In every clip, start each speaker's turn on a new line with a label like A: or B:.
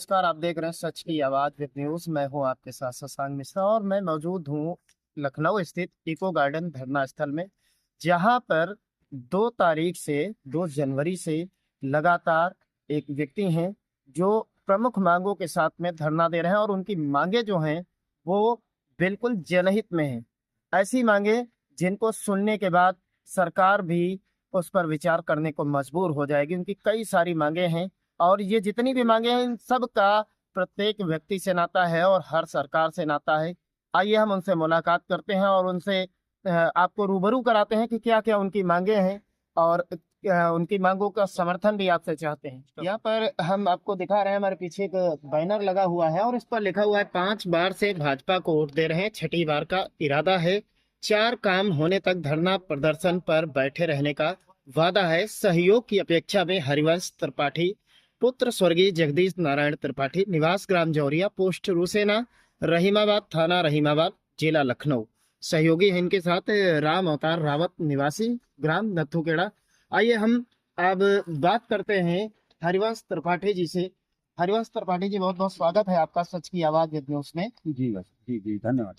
A: नमस्कार। आप देख रहे हैं सच की आवाज विद न्यूज। मैं हूं आपके साथ शशांक मिश्रा और मैं मौजूद हूं लखनऊ स्थित इको गार्डन धरना स्थल में, जहां पर 2 तारीख से 2 जनवरी से लगातार एक व्यक्ति हैं जो प्रमुख मांगों के साथ में धरना दे रहे हैं और उनकी मांगे जो हैं वो बिल्कुल जनहित में हैं। ऐसी मांगे जिनको सुनने के बाद सरकार भी उस पर विचार करने को मजबूर हो जाएगी। उनकी कई सारी मांगे हैं और ये जितनी भी मांगे हैं इन सब का प्रत्येक व्यक्ति से नाता है और हर सरकार से नाता है। आइए हम उनसे मुलाकात करते हैं और उनसे आपको रूबरू कराते हैं कि क्या क्या उनकी मांगे हैं और उनकी मांगों का समर्थन भी आपसे चाहते हैं। यहाँ पर हम आपको दिखा रहे हैं, हमारे पीछे एक बैनर लगा हुआ है और इस पर लिखा हुआ है 5 बार से भाजपा को वोट दे रहे हैं, 6ठी बार का इरादा है, 4 काम होने तक धरना प्रदर्शन पर बैठे रहने का वादा है, सहयोग की अपेक्षा में हरिवंश त्रिपाठी पुत्र स्वर्गीय जगदीश नारायण त्रिपाठी, निवास ग्राम जौरिया, पोस्ट रूसेना, रहीमाबाद थाना रहीमाबाद, जिला लखनऊ। सहयोगी है इनके साथ राम अवतार रावत, निवासी ग्राम नथुकेड़ा। आइए हम अब बात करते हैं हरिवंश त्रिपाठी जी से। हरिवंश त्रिपाठी जी, बहुत बहुत स्वागत है आपका सच की आवाज विद न्यूज में।
B: जी बस जी जी धन्यवाद।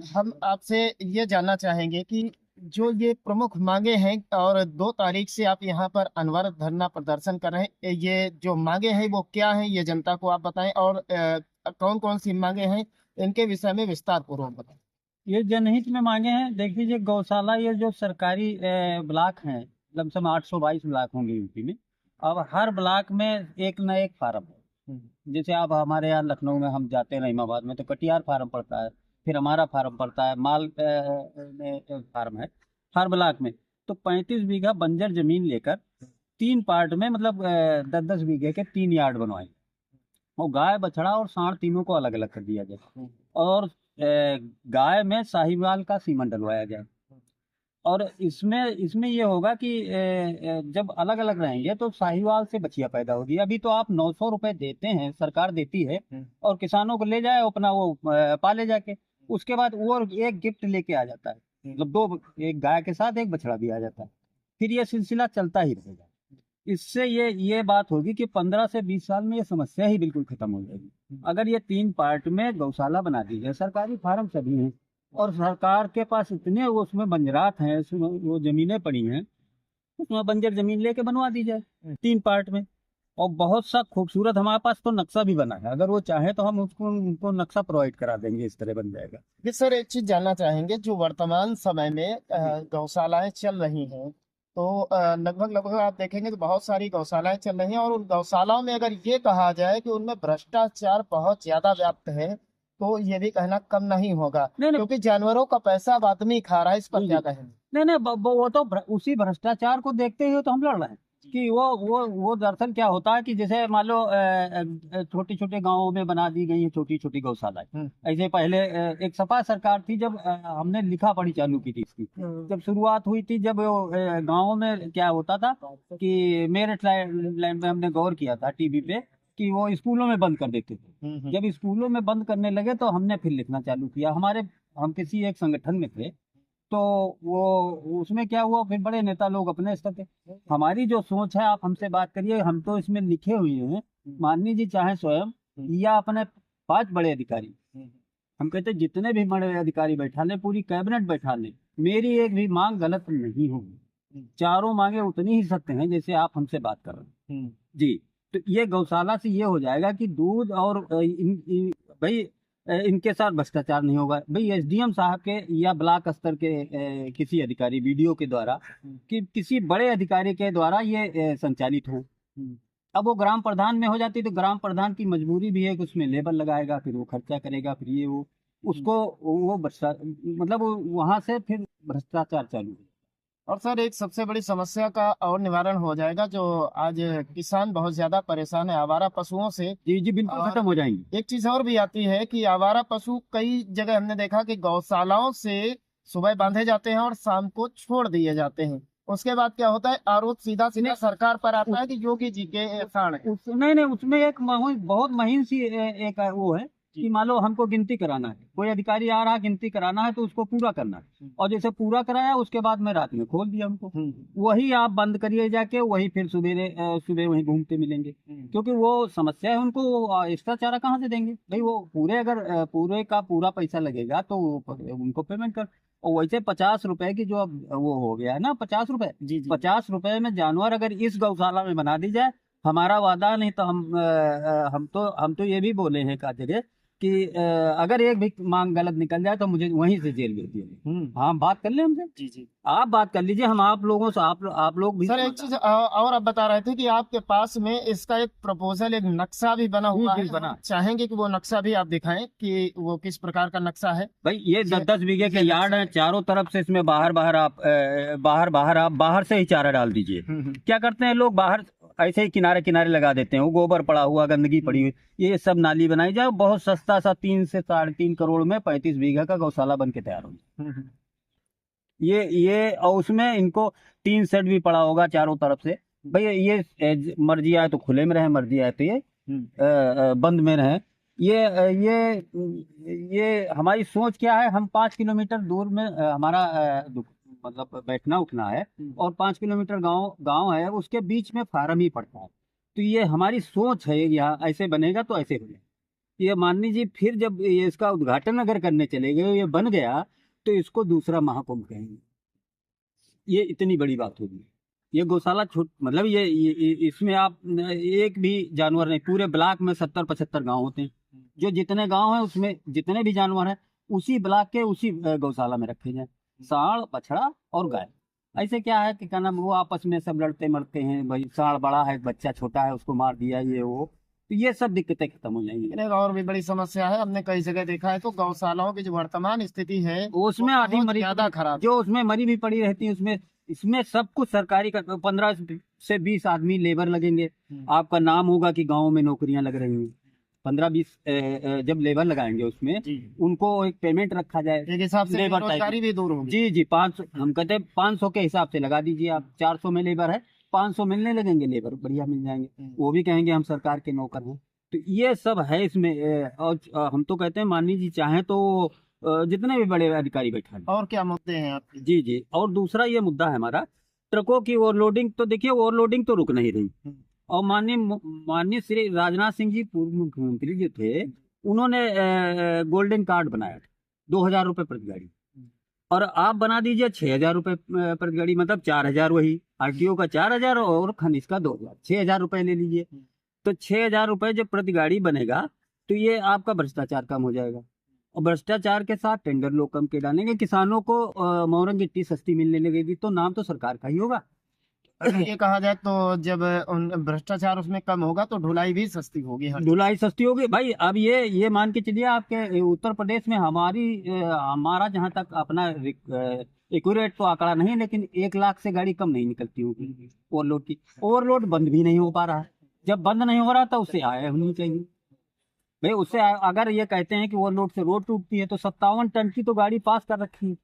A: हम आपसे ये जानना चाहेंगे कि जो ये प्रमुख मांगे हैं और 2 तारीख से आप यहाँ पर अनवरत धरना प्रदर्शन कर रहे हैं, ये जो मांगे हैं वो क्या हैं, ये जनता को आप बताएं और कौन कौन सी मांगे हैं इनके विषय में विस्तार पूर्वक बताएं।
B: ये जनहित में मांगे हैं। देख लीजिए, गौशाला ये जो सरकारी ब्लॉक हैं, लमसम 822 ब्लॉक होंगे यूपी में। अब हर ब्लॉक में एक न एक फार्म है। जैसे अब हमारे यहाँ लखनऊ में हम जाते हैं रहीमाबाद में, तो कटियार फार्म पड़ता है, फिर हमारा फार्म पड़ता है, माल में फार्म है हर ब्लॉक में। तो 35 बीघा बंजर जमीन लेकर 3 पार्ट में, मतलब 10-10 बीघे के 3 यार्ड बनवाए और गाय बछड़ा और सांड तीनों को अलग अलग कर दिया जाए और गाय में साहिवाल का सीमन डलवाया जाए। और इसमें इसमें ये होगा कि जब अलग अलग रहेंगे तो साहिवाल से बछिया पैदा होगी। अभी तो आप 900 रुपए देते हैं, सरकार देती है और किसानों को ले जाए अपना वो पाले जाके, उसके बाद वो एक गिफ्ट लेके आ जाता है, मतलब एक गाय के साथ एक बछड़ा भी आ जाता है। फिर ये सिलसिला चलता ही रहेगा। इससे ये बात होगी कि 15 से 20 साल में ये समस्या ही बिल्कुल खत्म हो जाएगी। अगर ये 3 पार्ट में गौशाला बना दी जाए, सरकारी फार्म सभी हैं और सरकार के पास इतने वो उसमें बंजरात हैं, उसमें वो जमीनें पड़ी हैं, उसमें बंजर जमीन लेके बनवा दी जाए 3 पार्ट में। और बहुत सा खूबसूरत हमारे पास तो नक्शा भी बना है, अगर वो चाहे तो हम उसको उनको नक्शा प्रोवाइड करा देंगे, इस तरह बन जाएगा।
A: जी सर, एक चीज जानना चाहेंगे, जो वर्तमान समय में गौशालाएं चल रही हैं तो लगभग लगभग आप देखेंगे तो बहुत सारी गौशालाएं चल रही हैं और उन गौशालाओं में अगर ये कहा जाए कि उनमें भ्रष्टाचार बहुत ज्यादा व्याप्त है तो ये भी कहना कम नहीं होगा,
B: नहीं नहीं
A: क्योंकि जानवरों का पैसा अब आदमी खा रहा है। इस पर क्या कहेंगे?
B: नहीं नहीं, वो तो उसी भ्रष्टाचार को देखते हुए तो हम लड़ रहे हैं कि वो दरअसल क्या होता है कि जैसे मान लो छोटे छोटे गांवों में बना दी गई है छोटी छोटी गौशालाएं। ऐसे पहले एक सपा सरकार थी, जब हमने लिखा पढ़ी चालू की थी इसकी, जब शुरुआत हुई थी, जब गांवों में क्या होता था कि मेरठ लैंड में हमने गौर किया था टीवी पे कि वो स्कूलों में बंद कर देते थे। जब स्कूलों में बंद करने लगे तो हमने फिर लिखना चालू किया। हम किसी एक संगठन में थे, तो वो उसमें क्या हुआ, फिर बड़े नेता लोग अपने स्तर पे, हमारी जो सोच है, आप हमसे बात करिए, हम तो इसमें लिखे हुए हैं, माननीय जी चाहे स्वयं या अपने 5 बड़े अधिकारी, हम कहते हैं जितने भी बड़े अधिकारी बैठा लें, पूरी कैबिनेट बैठा लें, मेरी एक भी मांग गलत नहीं होगी। चारों मांगे उतनी ही सत्य हैं जैसे आप हमसे बात कर रहे हैं जी। तो ये गौशाला से ये हो जाएगा कि दूध और भाई इनके साथ भ्रष्टाचार नहीं होगा। भाई एसडीएम साहब के या ब्लॉक स्तर के किसी अधिकारी वीडियो के द्वारा कि किसी बड़े अधिकारी के द्वारा ये संचालित हो। अब वो ग्राम प्रधान में हो जाती तो ग्राम प्रधान की मजबूरी भी है कि उसमें लेबर लगाएगा, फिर वो खर्चा करेगा, फिर ये वो उसको वो मतलब वहां से फिर भ्रष्टाचार चालू है।
A: और सर, एक सबसे बड़ी समस्या का और निवारण हो जाएगा, जो आज किसान बहुत ज्यादा परेशान है आवारा पशुओं से।
B: जी जी बिल्कुल खत्म हो जाएंगी।
A: एक चीज और भी आती है कि आवारा पशु कई जगह हमने देखा कि गौशालाओं से सुबह बांधे जाते हैं और शाम को छोड़ दिए जाते हैं। उसके बाद क्या होता है, आरोप सीधा सीधा सरकार पर आता है कि योगी जी के कारण है।
B: नहीं नहीं, उसमें एक बहुत महीन सी एक वो है कि मान लो हमको गिनती कराना है, कोई अधिकारी आ रहा है गिनती कराना है तो उसको पूरा करना है, और जैसे पूरा कराया उसके बाद में रात में खोल दिया हमको, वही आप बंद करिए जाके, वही फिर सुबह सुबह वहीं घूमते मिलेंगे, क्योंकि वो समस्या है उनको, वो एक्स्ट्रा चारा कहाँ से देंगे भाई, वो पूरे अगर पूरे का पूरा पैसा लगेगा तो उनको पेमेंट कर। और वैसे 50 रुपए की जो अब वो हो गया है ना, 50 रुपए,
A: जी जी।
B: 50 रुपए में जानवर अगर इस गौशाला में बना दी जाए, हमारा वादा नहीं तो हम तो ये भी बोले हैं का जगह कि अगर एक भी मांग गलत निकल जाए तो मुझे वहीं से जेल भेज दिए। हाँ, बात कर ले हमसे,
A: जी जी।
B: आप बात कर लीजिए, हम आप लोगों से आप लोग भी
A: सर एक चीज और आप बता रहे थे कि आपके पास में इसका एक प्रपोजल, एक नक्शा भी बना हुआ
B: जी,
A: है,
B: बना।
A: हम चाहेंगे कि वो नक्शा भी आप दिखाएं कि वो किस प्रकार का नक्शा है।
B: भाई ये
A: ये-
B: 10-10 बीघे के यार्ड है, चारों तरफ से इसमें बाहर से ही चारा डाल दीजिए। क्या करते हैं लोग, बाहर ऐसे ही किनारे किनारे लगा देते हैं, वो गोबर पड़ा हुआ, गंदगी पड़ी हुई, ये सब नाली बनाई जाए, बहुत सस्ता सा 3 से 3.5 करोड़ में 35 बीघा का गौशाला बन के तैयार हो जाए। ये और उसमें इनको 3 सेट भी पड़ा होगा चारों तरफ से। भाई मर्जी आए तो खुले में रहे, मर्जी आए तो ये बंद में रहे। ये हमारी सोच क्या है, हम 5 किलोमीटर दूर में हमारा मतलब बैठना उठना है, और 5 किलोमीटर गांव गांव है, उसके बीच में फार्म ही पड़ता है। तो ये हमारी सोच है, यहाँ ऐसे बनेगा तो ऐसे हो जाएगा। ये मान लीजिए फिर जब ये इसका उद्घाटन अगर करने चले गए, ये बन गया तो इसको दूसरा महाकुंभ कहेंगे। ये इतनी बड़ी बात होगी। ये गौशाला मतलब इसमें आप एक भी जानवर नहीं, पूरे ब्लॉक में 70-75 गांव होते हैं, जो जितने गांव हैं उसमें जितने भी जानवर हैं उसी ब्लॉक के उसी गौशाला में रखे जाए, सांड, बछड़ा और गाय। ऐसे क्या है कि क्या नाम, वो आपस में सब लड़ते मरते हैं, भाई सांड बड़ा है, बच्चा छोटा है, उसको मार दिया, ये वो, तो ये सब दिक्कतें खत्म हो जाएंगी।
A: एक और भी बड़ी समस्या है, हमने कई जगह देखा है तो गौशालाओं की जो वर्तमान स्थिति है
B: उसमें
A: वो
B: आधी
A: बहुत
B: मरी
A: ज्यादा खराब है।
B: जो उसमें मरी भी पड़ी रहती है, उसमें इसमें सब कुछ सरकारी का 15 से 20 आदमी लेबर लगेंगे। आपका नाम होगा कि गांव में नौकरियां लग रही हैं, 15-20 जब लेबर लगाएंगे उसमें
A: जी।
B: उनको एक पेमेंट रखा जाए,
A: एक हिसाब से
B: लेबर
A: बेरोजगारी भी दूर होगी।
B: जी जी, 500 हम कहते हैं 500 के हिसाब से लगा दीजिए आप, 400 में लेबर है, 500 मिलने लगेंगे, लेबर बढ़िया मिल जाएंगे, वो भी कहेंगे हम सरकार के नौकर हैं। तो ये सब है इसमें और हम तो कहते हैं माननीय जी चाहें तो जितने भी बड़े अधिकारी बैठा हैं।
A: और क्या मुद्दे हैं आपके?
B: जी जी, और दूसरा ये मुद्दा है हमारा, ट्रकों की ओवरलोडिंग। तो देखिए ओवरलोडिंग तो रुक नहीं रही, और माननीय श्री राजनाथ सिंह जी पूर्व मुख्यमंत्री जो थे, उन्होंने गोल्डन कार्ड बनाया था, 2,000 रुपये प्रति गाड़ी, और आप बना दीजिए 6,000 रुपये प्रति गाड़ी, मतलब 4,000, वही आरटीओ का 4,000 और खनिज का 2,000, 6,000 रुपये ले लीजिए। तो 6,000 रुपये जब प्रति गाड़ी बनेगा तो ये आपका भ्रष्टाचार कम हो जाएगा, और भ्रष्टाचार के साथ टेंडर लोग कम के डालेंगे, किसानों को मोरंग गिट्टी सस्ती मिलने लगेगी, तो नाम तो सरकार का ही होगा।
A: ये कहा जाए तो जब उन भ्रष्टाचार उसमें कम होगा तो ढुलाई भी सस्ती होगी।
B: ढुलाई सस्ती होगी भाई। अब ये मान के चलिए, आपके उत्तर प्रदेश में हमारा जहाँ तक अपना एक्यूरेट तो आंकड़ा नहीं, लेकिन 1 लाख से गाड़ी कम नहीं निकलती होगी ओवरलोड की। ओवरलोड बंद भी नहीं हो पा रहा है, जब बंद नहीं हो रहा तो उससे आय होनी चाहिए भाई। उससे अगर ये कहते हैं कि ओवरलोड से रोड टूटती है, तो 57 टन की तो गाड़ी पास कर रखी है,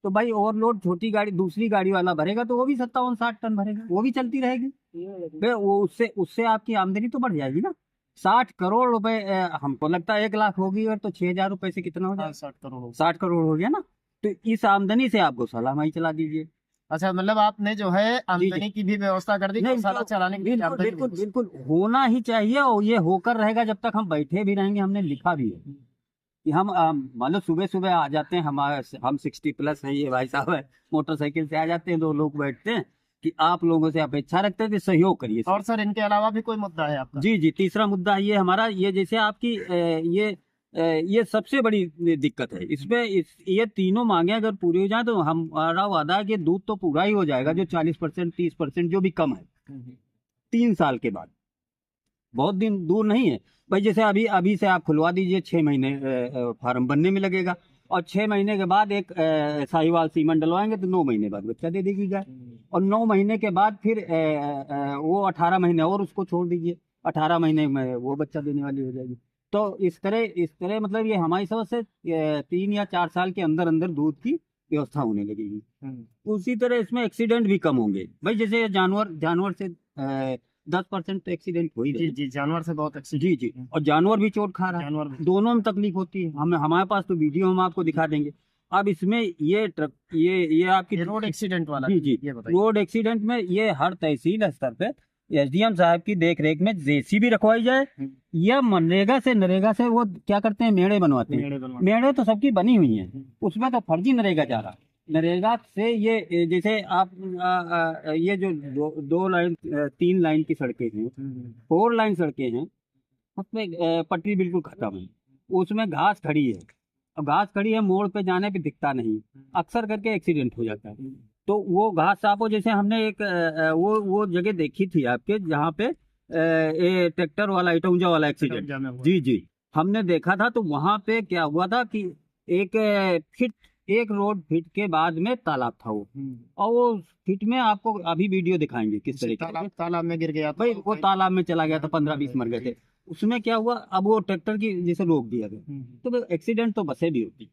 B: तो भाई ओवरलोड छोटी गाड़ी दूसरी गाड़ी वाला भरेगा तो वो भी 57-60 टन भरेगा, वो भी चलती रहेगी भाई। वो उससे आपकी आमदनी तो बढ़ जाएगी ना। 60 करोड़ रुपए, हमको लगता है 1 लाख होगी और तो 6,000 रुपए से कितना हो जाएगा?
A: 60 करोड़।
B: 60 करोड़ हो गया ना। तो इस आमदनी से आप गौशाला माई चला दीजिए।
A: अच्छा, मतलब आपने जो है आमदनी की भी व्यवस्था कर दी, गौशाला चलाने की
B: बिल्कुल
A: आमदनी
B: बिल्कुल
A: भी।
B: बिल्कुल होना ही चाहिए, और ये होकर रहेगा जब तक हम बैठे भी रहेंगे। हमने लिखा भी है कि हम मान लो सुबह सुबह आ जाते हैं, हम 60+ हैं, ये भाई साहब है, मोटरसाइकिल से आ जाते हैं, 2 लोग बैठते हैं कि आप लोगों से अपेक्षा रखते हैं कि सहयोग करिए।
A: और सर इनके अलावा भी कोई मुद्दा है आपका?
B: जी जी, तीसरा मुद्दा ये हमारा, ये जैसे आपकी ये सबसे बड़ी दिक्कत है इसमें। ये तीनों मांगे अगर पूरी हो जाए तो हमारा वादा है कि दूध तो पूरा ही हो जाएगा, जो 40% 30% जो भी कम है 3 साल के बाद। बहुत दिन दूर नहीं है भाई, जैसे अभी से आप खुलवा दीजिए, 6 महीने फार्म बनने में लगेगा, और 6 महीने के बाद एक साहिवाल सीमन डलवाएंगे तो 9 महीने बाद बच्चा दे देगी गाय, और 9 महीने के बाद फिर वो 18 महीने और उसको छोड़ दीजिए, 18 महीने में वो बच्चा देने वाली हो जाएगी। तो इस तरह मतलब ये हमारी समझ से 3 या 4 साल के अंदर अंदर दूध की व्यवस्था होने लगेगी। उसी तरह इसमें एक्सीडेंट भी कम होंगे भाई। जैसे जानवर से 10% तो एक्सीडेंट हो ही रहे
A: जी
B: हैं।
A: जी, जानवर से बहुत अच्छी।
B: जी जी, और जानवर भी चोट खा रहा है,
A: जानवर भी।
B: दोनों में तकलीफ होती है। हमारे पास तो वीडियो हम आपको दिखा देंगे। अब इसमें ये ट्रक ये आपकी
A: ये रोड एक्सीडेंट वाला।
B: जी जी,
A: ये बताइए।
B: रोड एक्सीडेंट में ये हर तहसील स्तर पे एसडीएम साहब की देख रेख में जेसीबी रखवाई जाए, या मनरेगा से नरेगा से वो क्या करते हैं, मेड़े बनवाते हैं।
A: मेड़े बनवा।
B: मेड़े तो सबकी बनी हुई हैं, उसमें तो फर्जी नरेगा जा रहा है। नरेगा से ये जैसे आप ये जो दो लाइन 3 लाइन की सड़कें हैं, 4 लाइन सड़कें हैं, उसमें पटरी बिल्कुल खत्म है, उसमें घास खड़ी है। अब घास खड़ी है, मोड़ पे जाने पे दिखता नहीं, अक्सर करके एक्सीडेंट हो जाता है। तो वो घास साफ हो, जैसे हमने एक वो जगह देखी थी आपके, जहाँ पे ये ट्रैक्टर वाला इटौंजा वाला एक्सीडेंट। जी जी, हमने देखा था। तो वहां पे क्या हुआ था कि एक फिट, एक रोड फिट के बाद में तालाब था वो, और वो फिट में आपको अभी वीडियो दिखाएंगे किस तरीके से
A: तालाब में गिर गया था।
B: भाई, वो तालाब में चला गया था, 15-20 मर गए थे। उसमें क्या हुआ, अब वो ट्रैक्टर की जैसे रोक दिया गया, तो एक्सीडेंट तो बसें भी होती,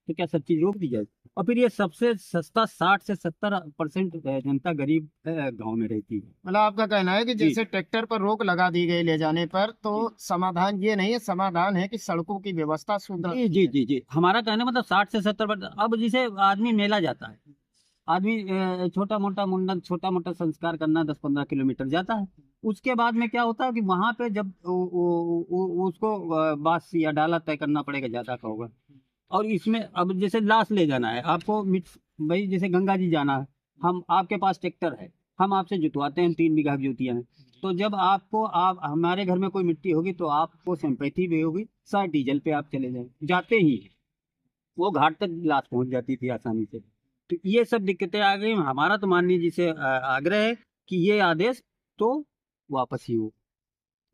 B: तो क्या सब चीज रोक दी जाए। और फिर ये सबसे सस्ता 60 से 70% जनता गरीब गांव में रहती है।
A: मतलब आपका कहना है कि
B: जी।
A: जैसे ट्रैक्टर पर रोक लगा दी गई ले जाने पर, तो समाधान ये नहीं है, समाधान है कि सड़कों की व्यवस्था सुधार।
B: जी जी जी जी, हमारा कहना मतलब 60 से 70%। अब जैसे आदमी मेला जाता है, आदमी छोटा मोटा मुंडन, छोटा मोटा संस्कार करना 10-15 किलोमीटर जाता है। उसके बाद में क्या होता है कि वहां पे जब उसको बांस या डाला तय करना पड़ेगा, ज्यादा का होगा। और इसमें अब जैसे लाश ले जाना है आपको, भाई जैसे गंगा जी जाना है, हम आपके पास ट्रैक्टर है, हम आपसे जुतवाते हैं, 3 बीघा की जुतियां हैं। तो जब आपको आप हमारे घर में कोई मिट्टी होगी तो आपको सिंपैथी भी होगी, 60 डीजल पे आप चले जाएं, जाते ही वो घाट तक लाश पहुंच जाती थी आसानी से। तो ये सब दिक्कतें आ गई। हमारा तो माननीय जी से आग्रह है कि ये आदेश तो वापस ही हो।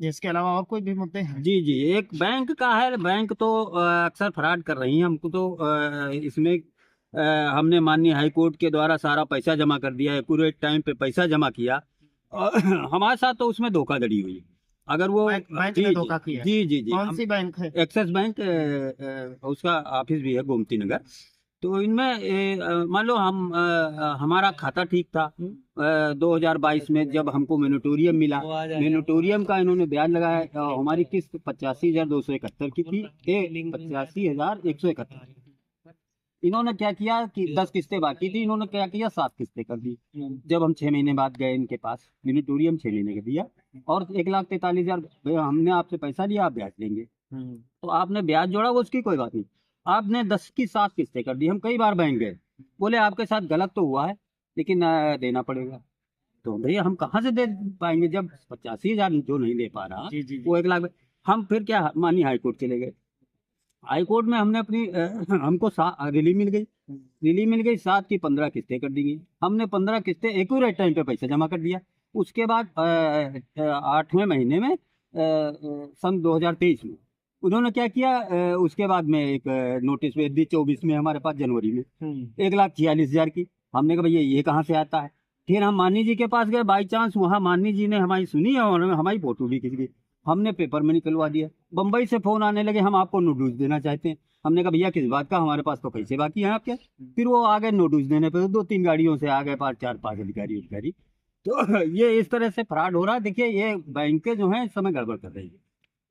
A: इसके अलावा और कोई भी मुद्दे हैं?
B: जी जी, एक बैंक का है, बैंक तो अक्सर फ्रॉड कर रही है। हमको तो इसमें हमने माननीय हाई कोर्ट के द्वारा सारा पैसा जमा कर दिया, एक्यूरेट टाइम पे पैसा जमा किया, और हमारे साथ तो उसमें धोखाधड़ी हुई। अगर वो
A: बैंक
B: जी
A: ने
B: जी
A: धोखा किया?
B: जी जी जी,
A: कौन सी बैंक है?
B: एक्सिस बैंक, उसका ऑफिस भी है गोमती नगर। तो इनमें मान लो हमारा खाता ठीक था। 2022 में जब हमको मिनोटोरियम मिला, मिनोटोरियम का इन्होंने ब्याज लगाया, हमारी किस्त 85,271 की थी, 85,171। इन्होंने क्या किया कि 10 किस्तें बाकी थी, इन्होंने क्या किया, 7 किस्तें कर दी। जब हम 6 महीने बाद गए इनके पास, मिनोटोरियम 6 महीने का दिया, और 1,43,000 हमने आपसे पैसा लिया, आप ब्याज लेंगे। तो आपने ब्याज जोड़ा, वो उसकी कोई बात नहीं, आपने 10 की 7 किस्तें कर दी। हम कई बार बैंक गए, बोले आपके साथ गलत तो हुआ है, लेकिन देना पड़ेगा। तो भैया हम कहाँ से दे पाएंगे जब 85,000 जो नहीं दे पा रहा,
A: जी जी जी।
B: वो 1 लाख। हम फिर क्या, मानी हाई कोर्ट चले गए। हाई कोर्ट में हमने अपनी हमको रिलीफ मिल गई, 7 की 15 किस्तें कर दी गई। हमने 15 किस्तें एक्यूरेट टाइम पे पैसा जमा कर दिया। उसके बाद 8वें महीने में सन 2023 में उन्होंने क्या किया, उसके बाद में एक नोटिस भेज दी 24 में, हमारे पास जनवरी में 1,46,000 की। हमने कहा भैया ये कहाँ से आता है। फिर हम मानी जी के पास गए, बाई चांस वहाँ मानी जी ने हमारी सुनी और हमारी फोटो भी खींच गई, हमने पेपर में निकलवा दिया। बम्बई से फोन आने लगे, हम आपको नोटिस देना चाहते हैं। हमने कहा भैया किस बात का, हमारे पास तो पैसे बाकी हैं आपके। फिर वो आ गए नोटिस देने पे, 2-3 गाड़ियों से आ गए, 4-5 अधिकारी। तो ये इस तरह से फ्रॉड हो रहा है। देखिए ये बैंकें जो है इस समय गड़बड़ कर रही है,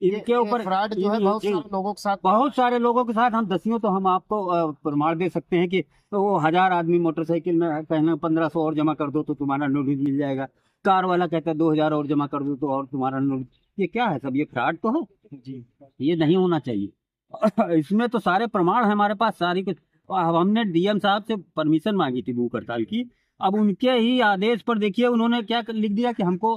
B: इनके ऊपर
A: फ्रॉड जो है बहुत सारे लोगों के साथ,
B: बहुत सारे लोगों के साथ। हम दसियों तो हम आपको प्रमाण दे सकते हैं कि वो 1000 आदमी मोटरसाइकिल में कहना 1500 और जमा कर दो तो तुम्हारा नोटिस मिल जाएगा, कार वाला कहता है 2000 और जमा कर दो तो और तुम्हारा नोटिस। ये क्या है सब, ये फ्रॉड तो है जी, ये नहीं होना चाहिए। इसमें तो सारे प्रमाण है हमारे पास, सारी कुछ। अब हमने डीएम साहब से परमिशन मांगी थी भूख हड़ताल की, अब उनके ही आदेश पर देखिए उन्होंने क्या लिख दिया कि हमको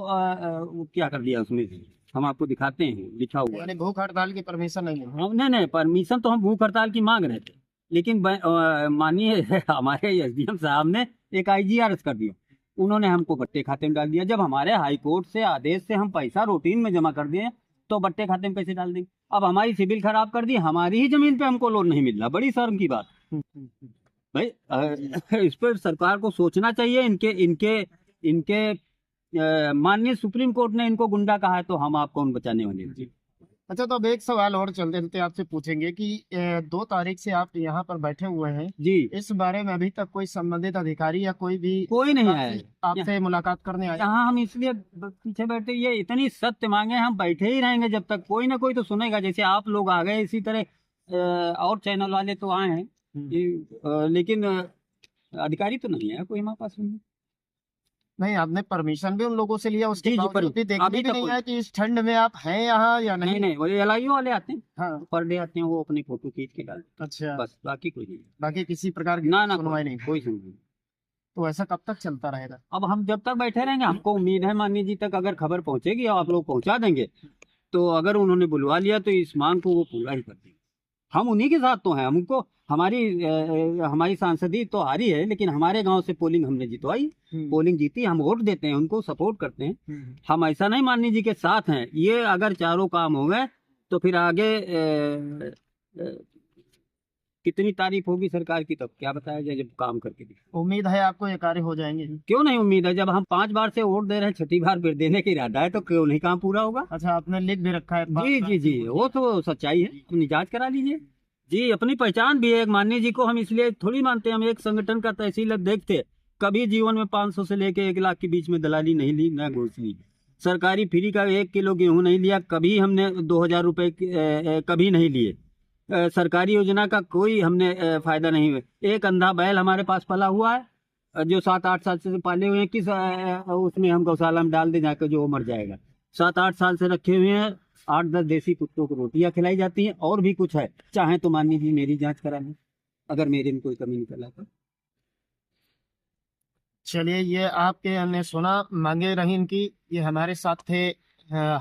B: क्या कर दिया उसमें, हम आपको दिखाते हैं लिखा हुआ।
A: यानी भूख हड़ताल की परमिशन नहीं है?
B: हम नहीं, परमिशन तो हम भूख हड़ताल की मांग रहे थे, लेकिन माननीय हमारे एसडीएम साहब ने एक आईजीआरएस कर दिया, उन्होंने हमको बट्टे खाते में डाल दिया। जब हमारे हाई कोर्ट से आदेश से हम पैसा रूटीन में जमा कर दिए तो बट्टे खाते में कैसे डाल देंगे। अब हमारी सिविल खराब कर दी, हमारी ही जमीन पे हमको लोन नहीं मिल रहा, बड़ी शर्म की बात। भाई इस पर सरकार को सोचना चाहिए। इनके माननीय सुप्रीम कोर्ट ने इनको गुंडा कहा है, तो हम आप कौन बचाने वाले हैं।
A: अच्छा, तो अब एक सवाल और चलते चलते आपसे पूछेंगे कि 2 तारीख से आप यहाँ पर बैठे हुए हैं,
B: जी।
A: इस बारे में अभी तक कोई संबंधित अधिकारी या कोई भी
B: कोई नहीं
A: सरकार
B: आया
A: से
B: है
A: आपसे मुलाकात करने आया?
B: यहाँ। हम इसलिए पीछे बैठे, ये इतनी सत्य मांगे, हम बैठे ही रहेंगे जब तक कोई ना कोई तो सुनेगा। जैसे आप लोग आ गए, इसी तरह और चैनल वाले तो आए हैं लेकिन अधिकारी तो नहीं है कोई हमारे पास में।
A: नहीं, आपने परमिशन भी उन लोगों से लिया, उसके
B: जी जी, पर
A: बावजूद भी देखने
B: अभी
A: भी
B: तक
A: नहीं
B: कोई
A: आया कि इस ठंड में आप हैं यहाँ या
B: नहीं
A: नहीं?
B: नहीं, वो LIO वाले आते हैं,
A: हाँ।
B: पर डे आते हैं, वो अपनी फोटो खींच के डालते
A: अच्छा,
B: हैं, बस बाकी कोई नहीं।
A: बाकी किसी प्रकार की
B: ना ना,
A: सुनवाई
B: कोई
A: नहीं?
B: कोई सुनवाई।
A: तो ऐसा कब तक चलता रहेगा?
B: अब हम जब तक बैठे रहेंगे, हमको उम्मीद है माननीय जी तक अगर खबर पहुंचेगी और आप लोग पहुंचा देंगे, तो अगर उन्होंने बुलवा लिया तो इस मांग को वो पूरा ही कर देंगे। हम उन्हीं के साथ तो हैं। हमको हमारी सांसदी तो हारी है, लेकिन हमारे गांव से पोलिंग हमने जितवाई, पोलिंग जीती, हम वोट देते हैं, उनको सपोर्ट करते हैं। हम ऐसा नहीं माननीय जी के साथ हैं। ये अगर चारों काम हो गए तो फिर आगे कितनी तारीफ होगी सरकार की, तब क्या बताया जाए जब काम करके दिखा।
A: उम्मीद है आपको ये कार्य हो जाएंगे?
B: क्यों नहीं उम्मीद है, जब हम 5 बार से वोट दे रहे हैं, 6ठी बार फिर देने का इरादा है, तो क्यों नहीं काम पूरा होगा।
A: अच्छा, आपने लिख भी रखा है?
B: जी जी जी, वो तो सच्चाई है, अपनी जांच करा लीजिए। जी, अपनी पहचान भी है। एक माननीय जी को हम इसलिए थोड़ी मानते हैं, हम एक संगठन का तहसील अध्यक्ष थे, कभी जीवन में 500 से लेके 1 लाख के बीच में दलाली नहीं ली, न घूस ली। सरकारी फ्री का 1 किलो गेहूं नहीं लिया, कभी हमने 2000 रुपए कभी नहीं लिए। सरकारी योजना का कोई हमने फायदा नहीं हुआ। एक अंधा बैल हमारे पास पला हुआ है, जो 7-8 साल से पाले हुए हैं। किस उसमें हम गौशाला में डाल दे जाकर, जो वो मर जाएगा। 7-8 साल से रखे हुए हैं। 8-10 देसी कुत्तों को रोटियां खिलाई जाती हैं, और भी कुछ है। चाहे तो माननीय जी मेरी जांच करा लें, अगर मेरे में कोई कमी निकला तो।
A: चलिए, ये आपके हमने सुना, मांगे रही इनकी। ये हमारे साथ थे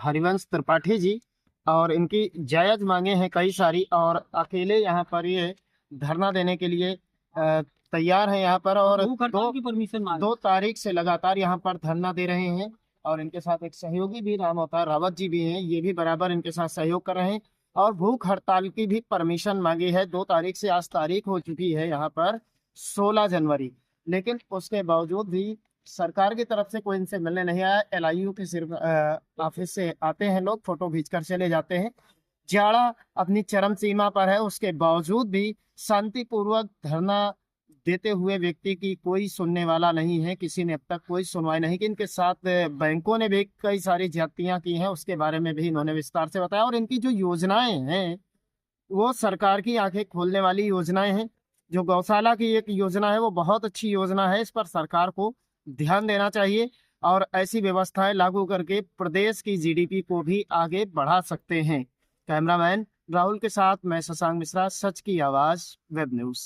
A: हरिवंश त्रिपाठी जी, और इनकी जायज मांगे हैं कई सारी, और अकेले यहाँ पर ये धरना देने के लिए तैयार हैं यहाँ पर। और
B: भूख हड़ताल की परमिशन मांग
A: 2 तारीख से लगातार यहाँ पर धरना दे रहे हैं। और इनके साथ एक सहयोगी भी राम अवतार रावत जी भी हैं, ये भी बराबर इनके साथ सहयोग कर रहे हैं। और भूख हड़ताल की भी परमिशन मांगी है 2 तारीख से। आज तारीख हो चुकी है यहाँ पर 16 जनवरी, लेकिन उसके बावजूद भी सरकार की तरफ से कोई इनसे मिलने नहीं आया। LIU के सिर्फ ऑफिस से आते हैं लोग, फोटो खींचकर चले जाते हैं। जाड़ा अपनी चरम सीमा पर है, उसके बावजूद भी शांतिपूर्वक धरना देते हुए व्यक्ति की कोई सुनने वाला नहीं है। किसी ने अब तक कोई सुनवाई नहीं की। इनके साथ बैंकों ने भी कई सारी ज्यादतियां की हैं, उसके बारे में भी इन्होंने विस्तार से बताया। और इनकी जो योजनाएं हैं, वो सरकार की आंखें खोलने वाली योजनाएं हैं। जो गौशाला की एक योजना है, वो बहुत अच्छी योजना है, इस पर सरकार को ध्यान देना चाहिए। और ऐसी व्यवस्थाएं लागू करके प्रदेश की GDP को भी आगे बढ़ा सकते हैं। कैमरामैन राहुल के साथ मैं शशांक मिश्रा, सच की आवाज, वेब न्यूज।